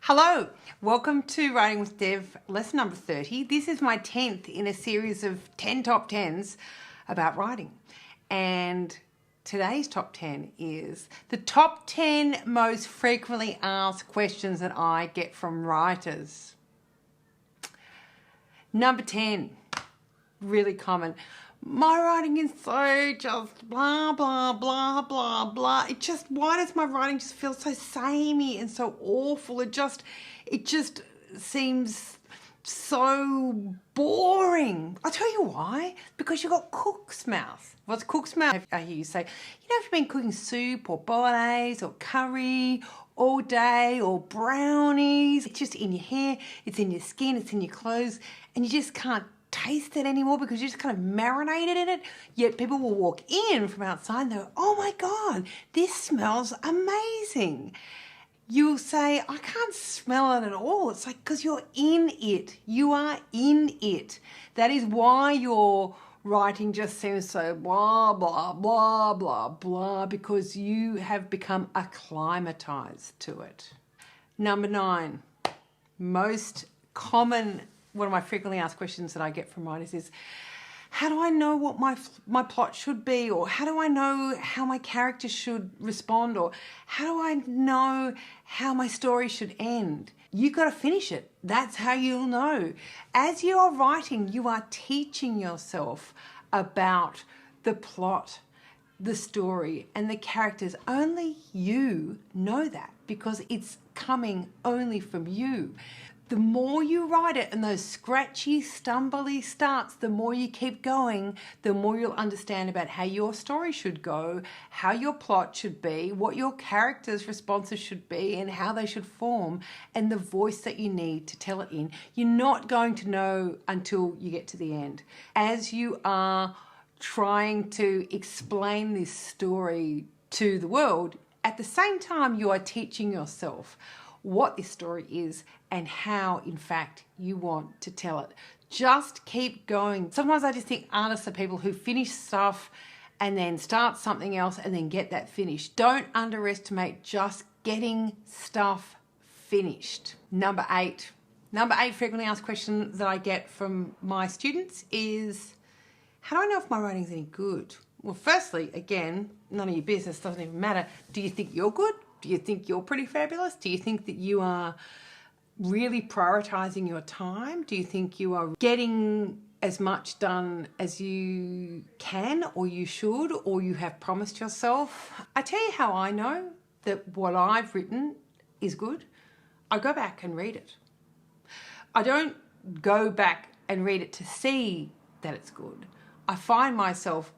Hello, welcome to Writing with Dev, lesson number 30. This is my 10th in a series of 10 top 10s about writing. And today's top 10 is the top 10 most frequently asked questions that I get from writers. Number 10, really common. My writing is so just blah, blah, blah, blah, blah. Why does my writing just feel so samey and so awful? It just seems so boring. I'll tell you why. Because you've got cook's mouth. What's cook's mouth? I hear you say, if you've been cooking soup or bolognese or curry all day or brownies, it's just in your hair, it's in your skin, it's in your clothes, and you just can't taste it anymore because you just kind of marinated in it. Yet people will walk in from outside and they'll go, oh my God, this smells amazing. You'll say, I can't smell it at all. It's like, because you're in it. You are in it. That is why your writing just seems so blah, blah, blah, blah, blah, because you have become acclimatized to it. Number 9, most common, one of my frequently asked questions that I get from writers is, how do I know what my plot should be? Or how do I know how my character should respond? Or how do I know how my story should end? You've got to finish it. That's how you'll know. As you're writing, you are teaching yourself about the plot, the story, and the characters. Only you know that because it's coming only from you. The more you write it and those scratchy, stumbly starts, the more you keep going, the more you'll understand about how your story should go, how your plot should be, what your characters' responses should be, and how they should form, and the voice that you need to tell it in. You're not going to know until you get to the end. As you are trying to explain this story to the world, at the same time you are teaching yourself what this story is and how, in fact, you want to tell it. Just keep going. Sometimes I just think artists are people who finish stuff and then start something else and then get that finished. Don't underestimate just getting stuff finished. Number 8 frequently asked question that I get from my students is, how do I know if my writing's any good? Well, firstly, again, none of your business, doesn't even matter. Do you think you're good? Do you think you're pretty fabulous? Do you think that you are really prioritizing your time? Do you think you are getting as much done as you can or you should or you have promised yourself? I tell you how I know that what I've written is good. I go back and read it. I don't go back and read it to see that it's good. I find myself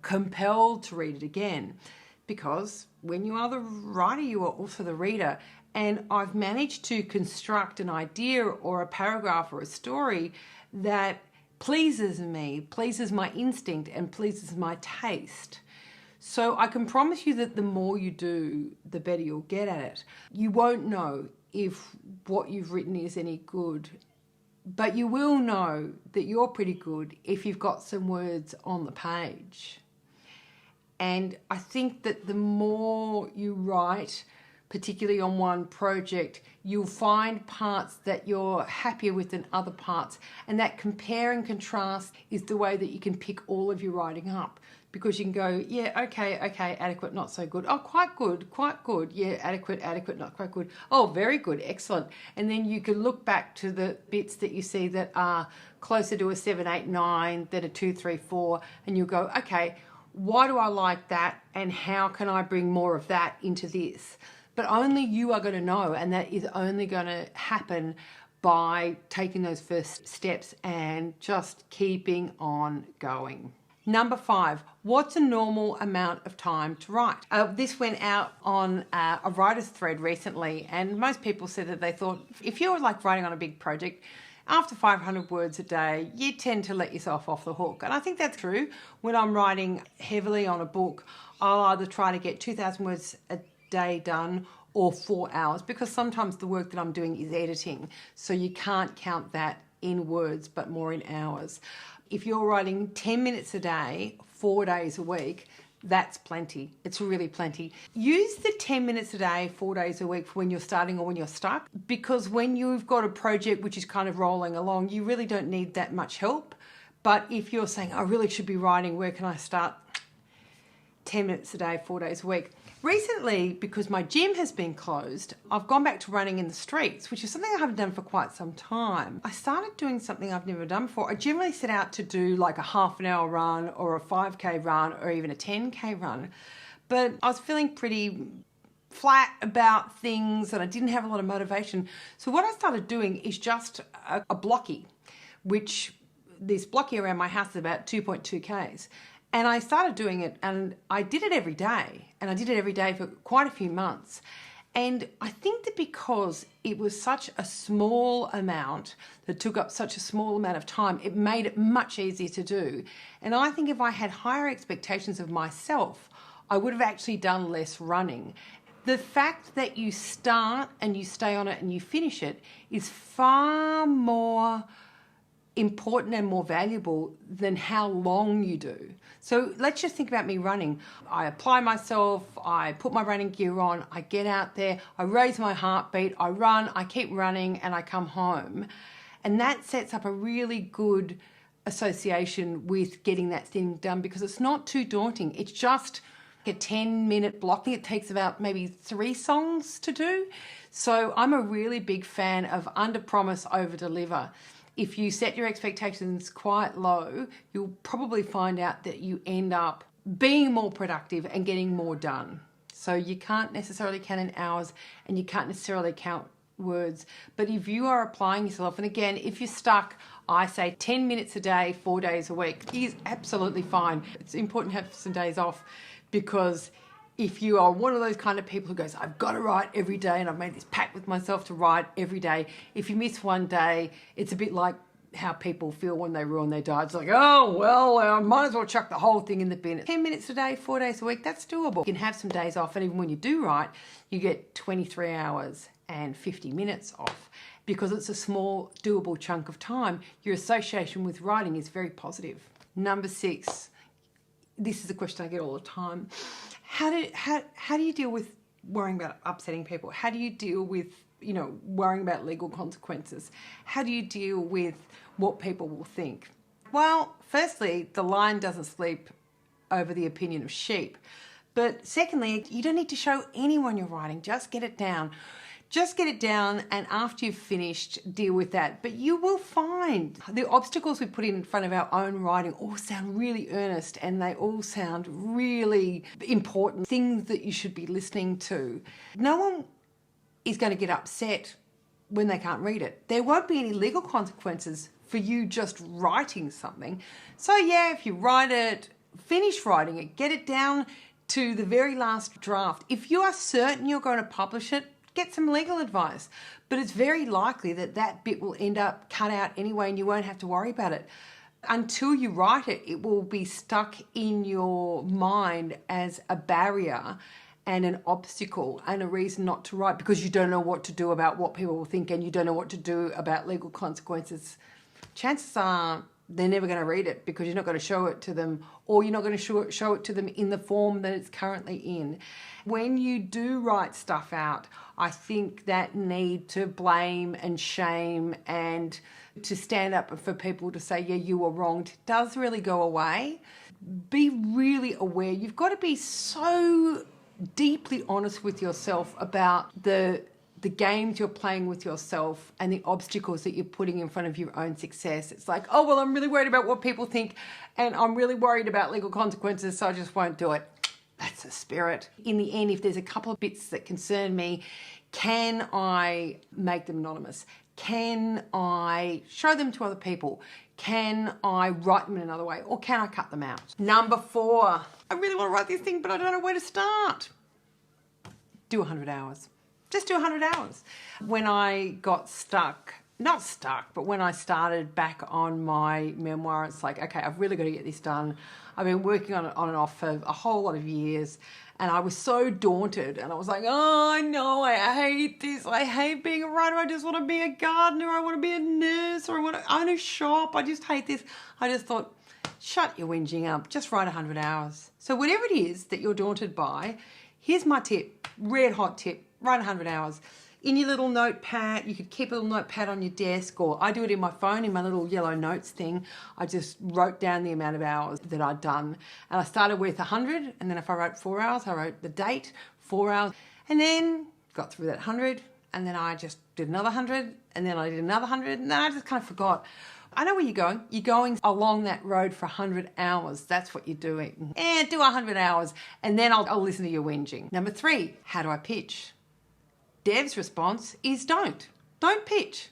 compelled to read it again, because when you are the writer, you are also the reader. And I've managed to construct an idea or a paragraph or a story that pleases me, pleases my instinct, and pleases my taste. So I can promise you that the more you do, the better you'll get at it. You won't know if what you've written is any good, but you will know that you're pretty good if you've got some words on the page. And I think that the more you write, particularly on one project, you'll find parts that you're happier with than other parts. And that compare and contrast is the way that you can pick all of your writing up. Because you can go, yeah, okay, adequate, not so good. Oh, quite good, yeah, adequate, not quite good. Oh, very good, excellent. And then you can look back to the bits that you see that are closer to a 7, 8, 9 than a 2, 3, 4, and you'll go, okay, why do I like that and how can I bring more of that into this? But only you are going to know, and that is only going to happen by taking those first steps and just keeping on going. Number 5, what's a normal amount of time to write? This went out on a writer's thread recently, and most people said that they thought if you're like writing on a big project, after 500 words a day, you tend to let yourself off the hook. And I think that's true. When I'm writing heavily on a book, I'll either try to get 2,000 words a day done or 4 hours, because sometimes the work that I'm doing is editing. So you can't count that in words, but more in hours. If you're writing 10 minutes a day, 4 days a week, That's plenty. It's really plenty. Use the 10 minutes a day, 4 days a week for when you're starting or when you're stuck, because when you've got a project which is kind of rolling along, you really don't need that much help. But if you're saying, I really should be writing, where can I start? 10 minutes a day, 4 days a week. Recently, because my gym has been closed, I've gone back to running in the streets, which is something I haven't done for quite some time. I started doing something I've never done before. I generally set out to do like a half an hour run or a 5K run or even a 10K run. But I was feeling pretty flat about things and I didn't have a lot of motivation. So what I started doing is just a blockie, which this blockie around my house is about 2.2 Ks. And I started doing it and I did it every day. And I did it every day for quite a few months. And I think that because it was such a small amount that took up such a small amount of time, it made it much easier to do. And I think if I had higher expectations of myself, I would have actually done less running. The fact that you start and you stay on it and you finish it is far more important and more valuable than how long you do. So let's just think about me running. I apply myself, I put my running gear on, I get out there, I raise my heartbeat, I run, I keep running, and I come home. And that sets up a really good association with getting that thing done because it's not too daunting. It's just a 10-minute block. It takes about maybe 3 songs to do. So I'm a really big fan of under promise, over deliver. If you set your expectations quite low, you'll probably find out that you end up being more productive and getting more done. So you can't necessarily count in hours and you can't necessarily count words. But if you are applying yourself, and again, if you're stuck, I say 10 minutes a day, 4 days a week is absolutely fine. It's important to have some days off because if you are one of those kind of people who goes, I've got to write every day and I've made this pact with myself to write every day. If you miss one day, it's a bit like how people feel when they ruin their diet. It's like, oh, well, I might as well chuck the whole thing in the bin. 10 minutes a day, 4 days a week, that's doable. You can have some days off, and even when you do write, you get 23 hours and 50 minutes off because it's a small, doable chunk of time. Your association with writing is very positive. Number 6, this is a question I get all the time. How do you deal with worrying about upsetting people? How do you deal with, worrying about legal consequences? How do you deal with what people will think? Well, firstly, the lion doesn't sleep over the opinion of sheep. But secondly, you don't need to show anyone you're writing. Just get it down. Just get it down, and after you've finished, deal with that. But you will find the obstacles we put in front of our own writing all sound really earnest, and they all sound really important, things that you should be listening to. No one is going to get upset when they can't read it. There won't be any legal consequences for you just writing something. So yeah, if you write it, finish writing it, get it down to the very last draft. If you are certain you're going to publish it, get some legal advice. But it's very likely that that bit will end up cut out anyway and you won't have to worry about it. Until you write it, it will be stuck in your mind as a barrier and an obstacle and a reason not to write because you don't know what to do about what people will think and you don't know what to do about legal consequences. Chances are they're never going to read it because you're not going to show it to them, or you're not going to show it to them in the form that it's currently in. When you do write stuff out, I think that need to blame and shame and to stand up for people to say, yeah, you were wronged, does really go away. Be really aware. You've got to be so deeply honest with yourself about the games you're playing with yourself and the obstacles that you're putting in front of your own success. It's like, oh, well, I'm really worried about what people think and I'm really worried about legal consequences, so I just won't do it. That's a spirit. In the end, if there's a couple of bits that concern me, can I make them anonymous? Can I show them to other people? Can I write them in another way? Or can I cut them out? Number 4, I really want to write this thing, but I don't know where to start. Do 100 hours. Just do 100 hours. When I got stuck, not stuck, but when I started back on my memoir, it's like, okay, I've really got to get this done. I've been working on it on and off for a whole lot of years, and I was so daunted, and I was like, oh, no, I hate this. I hate being a writer. I just want to be a gardener. I want to be a nurse, or I want to own a shop. I just hate this. I just thought, shut your whinging up, just write 100 hours. So whatever it is that you're daunted by, here's my tip, red hot tip, write 100 hours. In your little notepad, you could keep a little notepad on your desk, or I do it in my phone, in my little yellow notes thing. I just wrote down the amount of hours that I'd done. And I started with 100, and then if I wrote 4 hours, I wrote the date, 4 hours, and then got through that 100, and then I just did another 100, and then I did another 100, and then I just kind of forgot. I know where you're going. You're going along that road for 100 hours. That's what you're doing. And do 100 hours, and then I'll listen to your whinging. Number 3, how do I pitch? Dev's response is don't pitch.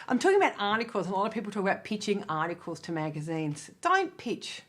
I'm talking about articles. A lot of people talk about pitching articles to magazines. Don't pitch.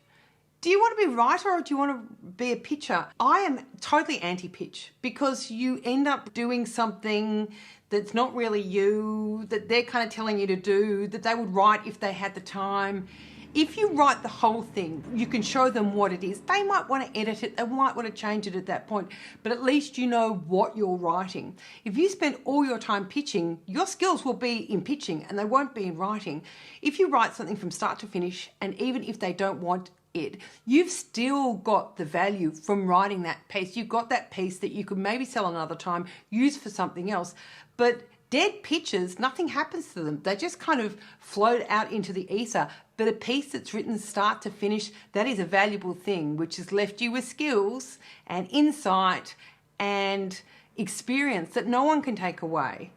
Do you want to be a writer or do you want to be a pitcher? I am totally anti-pitch because you end up doing something that's not really you, that they're kind of telling you to do, that they would write if they had the time. If you write the whole thing, you can show them what it is. They might want to edit it, they might want to change it at that point, but at least you know what you're writing. If you spend all your time pitching, your skills will be in pitching and they won't be in writing. If you write something from start to finish, and even if they don't want it, you've still got the value from writing that piece. You've got that piece that you could maybe sell another time, use for something else, but dead pitches, nothing happens to them. They just kind of float out into the ether. But a piece that's written start to finish, that is a valuable thing, which has left you with skills and insight and experience that no one can take away.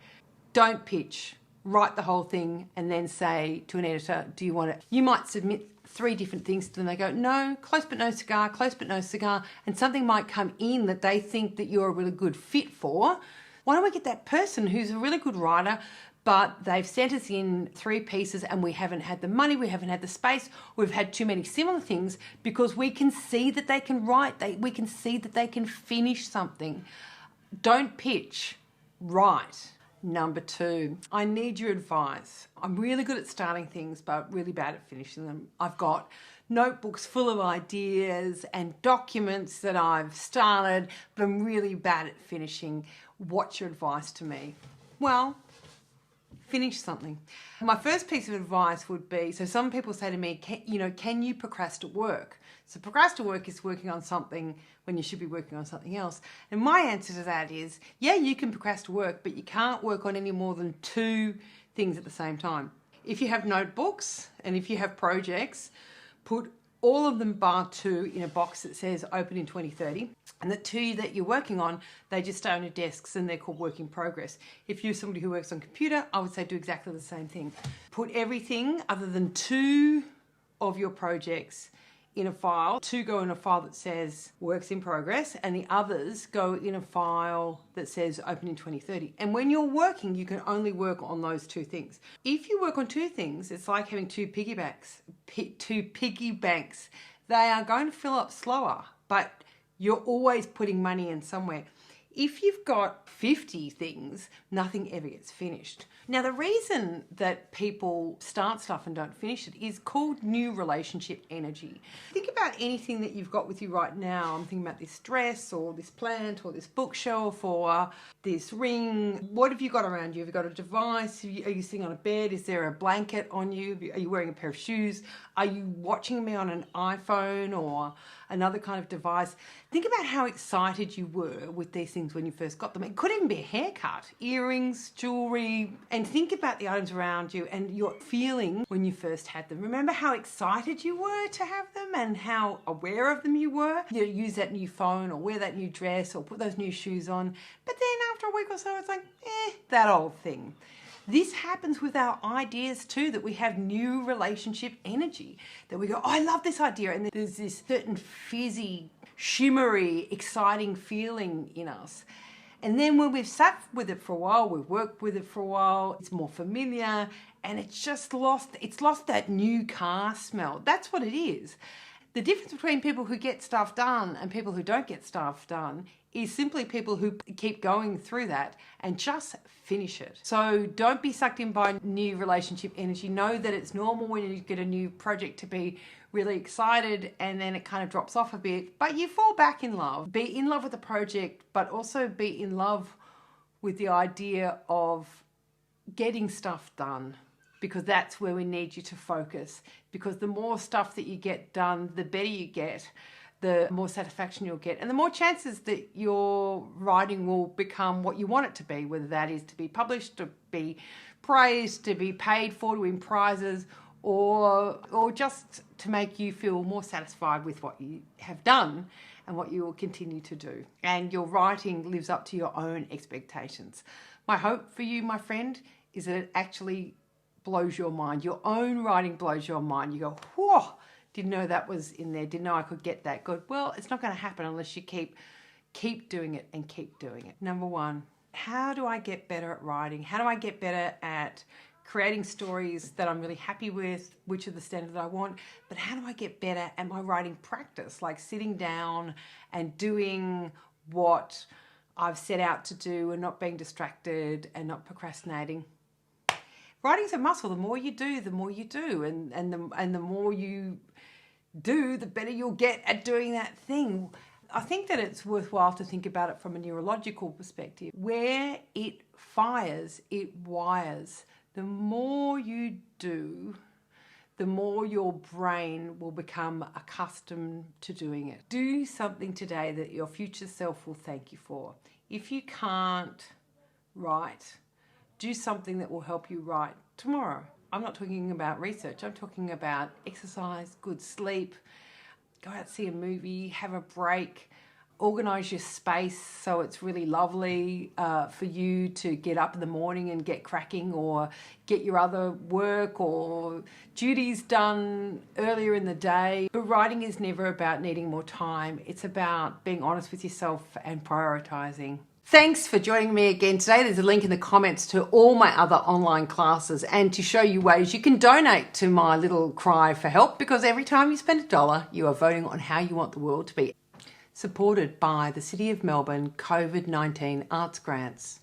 Don't pitch. Write the whole thing and then say to an editor, do you want it? You might submit 3 different things to them. They go, no, close but no cigar, close but no cigar. And something might come in that they think that you're a really good fit for. Why don't we get that person who's a really good writer, but they've sent us in 3 pieces and we haven't had the money, we haven't had the space, we've had too many similar things, because we can see that they can write, we can see that they can finish something. Don't pitch, write. Number 2, I need your advice. I'm really good at starting things, but really bad at finishing them. I've got notebooks full of ideas and documents that I've started, but I'm really bad at finishing. What's your advice to me? Well, finish something. My first piece of advice would be, so some people say to me, can you procrastinate work? So procrastinate work is working on something when you should be working on something else. And my answer to that is, yeah, you can procrastinate work, but you can't work on any more than 2 things at the same time. If you have notebooks and if you have projects, put all of them bar 2 in a box that says open in 2030. And the 2 that you're working on, they just stay on your desks and they're called work in progress. If you're somebody who works on computer, I would say do exactly the same thing. Put everything other than 2 of your projects in a file. 2 go in a file that says works in progress, and the others go in a file that says open in 2030. And when you're working, you can only work on those 2 things. If you work on 2 things, it's like having 2 piggy banks. They are going to fill up slower, but you're always putting money in somewhere. If you've got 50 things, nothing ever gets finished. Now, the reason that people start stuff and don't finish it is called new relationship energy. Think about anything that you've got with you right now. I'm thinking about this dress or this plant or this bookshelf or this ring. What have you got around you? Have you got a device? Are you sitting on a bed? Is there a blanket on you? Are you wearing a pair of shoes? Are you watching me on an iPhone or another kind of device? Think about how excited you were with these things when you first got them. It could even be a haircut, earrings, jewelry, and think about the items around you and your feeling when you first had them. Remember how excited you were to have them and how aware of them you were? You use that new phone or wear that new dress or put those new shoes on, but then after a week or so, it's like, that old thing. This happens with our ideas too, that we have new relationship energy, that we go, oh, I love this idea. And there's this certain fizzy, shimmery, exciting feeling in us. And then when we've sat with it for a while, we've worked with it for a while, it's more familiar, and it's lost that new car smell. That's what it is. The difference between people who get stuff done and people who don't get stuff done is simply people who keep going through that and just finish it. So don't be sucked in by new relationship energy. Know that it's normal when you get a new project to be really excited and then it kind of drops off a bit, but you fall back in love. Be in love with the project, but also be in love with the idea of getting stuff done. because that's where we need you to focus. Because the more stuff that you get done, the better you get, the more satisfaction you'll get, and the more chances that your writing will become what you want it to be, whether that is to be published, to be praised, to be paid for, to win prizes, or just to make you feel more satisfied with what you have done and what you will continue to do. And your writing lives up to your own expectations. My hope for you, my friend, is that it actually blows your mind. Your own writing blows your mind. You go, whoa, didn't know that was in there, didn't know I could get that good. Well, it's not going to happen unless you keep doing it and keep doing it. Number one, how do I get better at writing? How do I get better at creating stories that I'm really happy with, which are the standard that I want? But how do I get better at my writing practice, like sitting down and doing what I've set out to do and not being distracted and not procrastinating? Writing's a muscle. The more you do, the more you do. And the more you do, the better you'll get at doing that thing. I think that it's worthwhile to think about it from a neurological perspective. Where it fires, it wires. The more you do, the more your brain will become accustomed to doing it. Do something today that your future self will thank you for. If you can't write, do something that will help you write tomorrow. I'm not talking about research. I'm talking about exercise, good sleep, go out, see a movie, have a break, organise your space so it's really lovely for you to get up in the morning and get cracking, or get your other work or duties done earlier in the day. But writing is never about needing more time. It's about being honest with yourself and prioritising. Thanks for joining me again today. There's a link in the comments to all my other online classes and to show you ways you can donate to my little cry for help, because every time you spend $1, you are voting on how you want the world to be. Supported by the City of Melbourne COVID-19 Arts Grants.